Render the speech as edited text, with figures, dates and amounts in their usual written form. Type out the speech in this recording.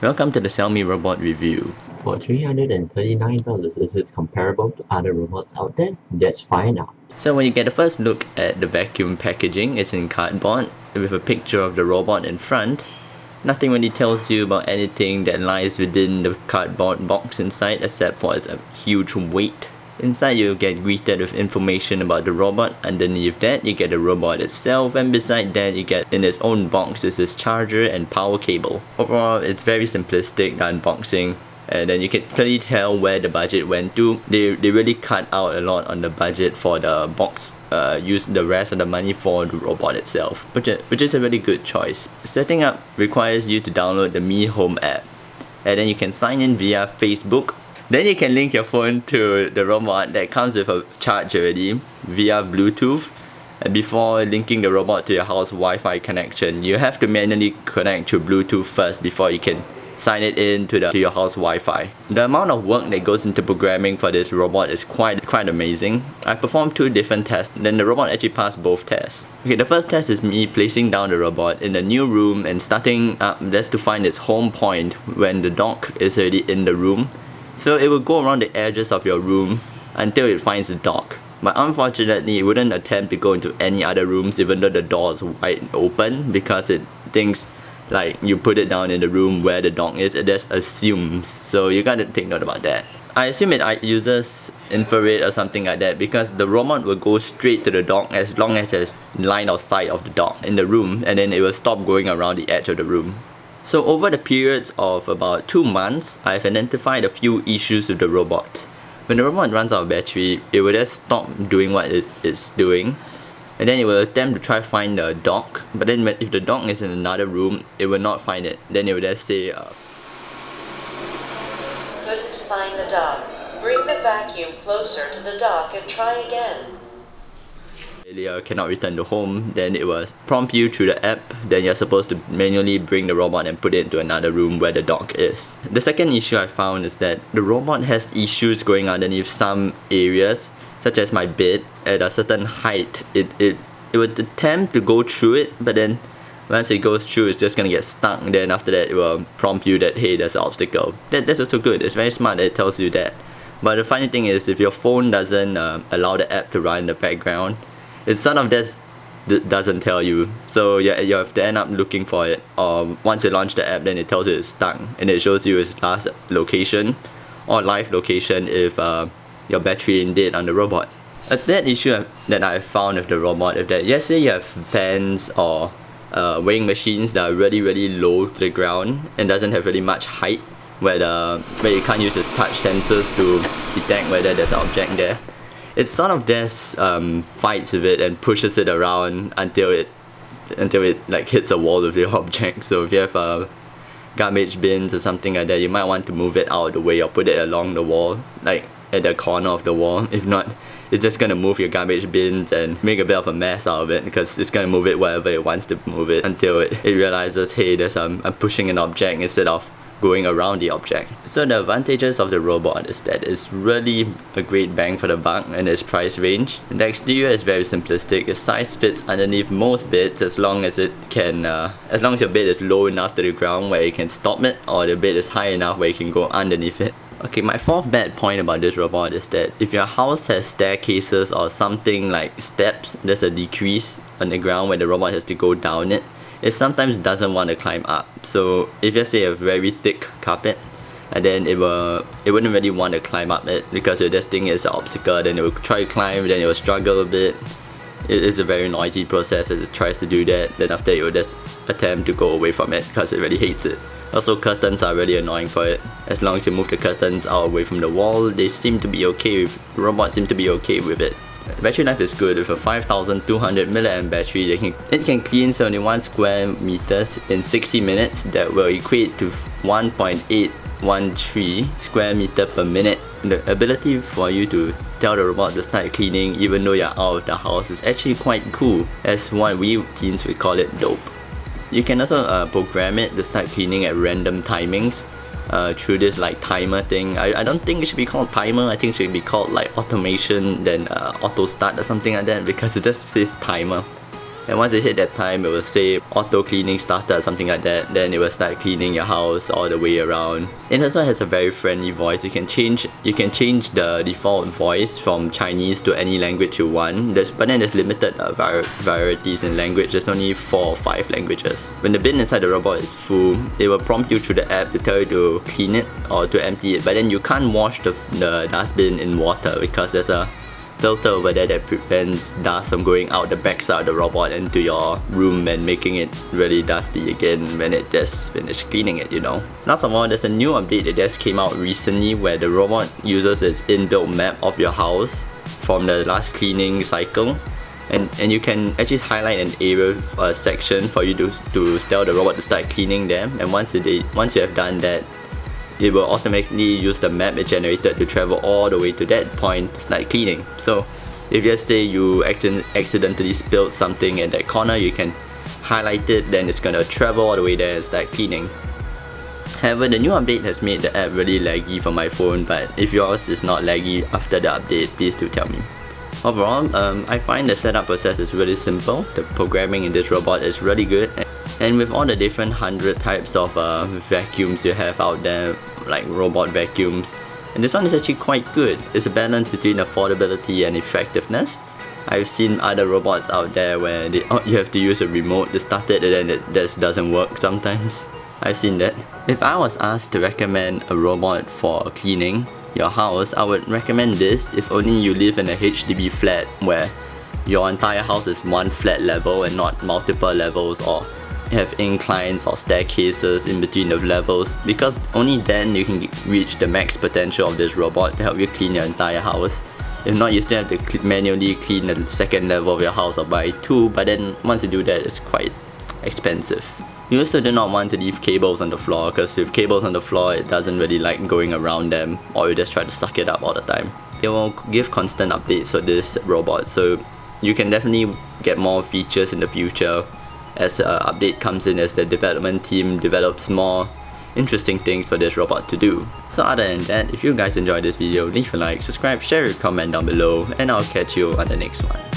Welcome to the Xiaomi robot review. For $339, is it comparable to other robots out there? Let's find out. So when you get a first look at the vacuum packaging, it's in cardboard with a picture of the robot in front. Nothing really tells you about anything that lies within the cardboard box inside except for its huge weight. Inside you'll get greeted with information about the robot. Underneath that you get the robot itself, and beside that you get in its own box is this charger and power cable. Overall it's very simplistic, the unboxing, and then you can clearly tell where the budget went to. They really cut out a lot on the budget for the box, use the rest of the money for the robot itself, which is a really good choice. Setting up requires you to download the Mi Home app, and then you can sign in via Facebook. Then you can link your phone to the robot that comes with a charge already via Bluetooth. And before linking the robot to your house Wi-Fi connection, you have to manually connect to Bluetooth first before you can sign it in to your house Wi-Fi. The amount of work that goes into programming for this robot is quite amazing. I performed 2 different tests, then the robot actually passed both tests. Okay, the first test is me placing down the robot in a new room and starting up just to find its home point when the dock is already in the room. So it will go around the edges of your room until it finds the dock. But unfortunately, it wouldn't attempt to go into any other rooms even though the door is wide open, because it thinks like you put it down in the room where the dock is. It just assumes. So you gotta take note about that. I assume it uses infrared or something like that, because the robot will go straight to the dock as long as there's line of sight of the dock in the room, and then it will stop going around the edge of the room. So over the periods of about 2 months, I've identified a few issues with the robot. When the robot runs out of battery, it will just stop doing what it's doing, and then it will attempt to try to find the dock. But then if the dock is in another room, it will not find it. Then it will just say, couldn't find the dock. Bring the vacuum closer to the dock and try again. Failure, cannot return to home. Then it will prompt you through the app. Then you're supposed to manually bring the robot and put it into another room where the dock is. The second issue I found is that the robot has issues going underneath some areas, such as my bed. At a certain height, it would attempt to go through it, but then once it goes through, it's just gonna get stuck. Then after that, it will prompt you that, hey, there's an obstacle. That's also good. It's very smart that it tells you that. But the funny thing is, if your phone doesn't allow the app to run in the background, it sort of just doesn't tell you. So you have to end up looking for it. Or once you launch the app, then it tells you it's stuck, and it shows you its last location or live location if your battery is dead on the robot. A third issue that I found with the robot is that, yes, say you have fans or weighing machines that are really low to the ground and doesn't have really much height, where you can't use its touch sensors to detect whether there's an object there. It sort of just fights with it and pushes it around until it like hits a wall with the object. So if you have garbage bins or something like that, you might want to move it out of the way or put it along the wall, like at the corner of the wall. If not, it's just gonna move your garbage bins and make a bit of a mess out of it, because it's gonna move it wherever it wants to move it until it realizes, hey, I'm pushing an object instead of going around the object. So the advantages of the robot is that it's really a great bang for the buck in its price range. The exterior is very simplistic. Its size fits underneath most beds as long as it can, as long as your bed is low enough to the ground where you can stop it, or the bed is high enough where you can go underneath it. Okay, my fourth bad point about this robot is that if your house has staircases or something like steps, there's a decrease on the ground where the robot has to go down it. It sometimes doesn't want to climb up. So if you say a very thick carpet, and then it wouldn't really want to climb up it, because it just think it's an obstacle. Then it will try to climb, then it will struggle a bit. It is a very noisy process as it tries to do that. Then after it will just attempt to go away from it because it really hates it. Also, curtains are really annoying for it. As long as you move the curtains out away from the wall, they seem to be okay with, the robot seem to be okay with it. Battery life is good. With a 5200 mAh battery, it can clean 71 square meters in 60 minutes. That will equate to 1.813 square meter per minute. The ability for you to tell the robot to start cleaning even though you're out of the house is actually quite cool, as what we teens would call it dope. You can also program it to start cleaning at random timings through this like timer thing. I don't think it should be called timer. I think it should be called like automation, then auto start or something like that, because it just says timer. And once it hit that time, it will say auto cleaning started, something like that. Then it will start cleaning your house all the way around. It also has a very friendly voice. You can change the default voice from Chinese to any language you want. But then there's limited varieties in language. There's only 4 or 5 languages. When the bin inside the robot is full, it will prompt you through the app to tell you to clean it or to empty it. But then you can't wash the dustbin in water because there's a filter over there that prevents dust from going out the backside of the robot into your room and making it really dusty again when it just finished cleaning it, you know. Last of all, there's a new update that just came out recently where the robot uses its inbuilt map of your house from the last cleaning cycle. And you can actually highlight an area section for you to tell the robot to start cleaning them. And once you have done that, it will automatically use the map it generated to travel all the way to that point to start cleaning. So if just say you accidentally spilled something in that corner, you can highlight it, then it's gonna travel all the way there and start cleaning. However, the new update has made the app really laggy for my phone, but if yours is not laggy after the update, please do tell me. Overall, I find the setup process is really simple. The programming in this robot is really good. And with all the different 100 types of vacuums you have out there, like robot vacuums, and this one is actually quite good. It's a balance between affordability and effectiveness. I've seen other robots out there where you have to use a remote to start it and then it just doesn't work sometimes. I've seen that. If I was asked to recommend a robot for cleaning your house, I would recommend this if only you live in a HDB flat where your entire house is one flat level and not multiple levels, or have inclines or staircases in between the levels, because only then you can reach the max potential of this robot to help you clean your entire house. If not, you still have to manually clean the second level of your house or buy 2, but then once you do that, it's quite expensive. You also do not want to leave cables on the floor, because with cables on the floor, it doesn't really like going around them, or you just try to suck it up all the time. It will give constant updates for this robot, so you can definitely get more features in the future as an update comes in, as the development team develops more interesting things for this robot to do. So other than that, if you guys enjoyed this video, leave a like, subscribe, share your comment down below, and I'll catch you on the next one.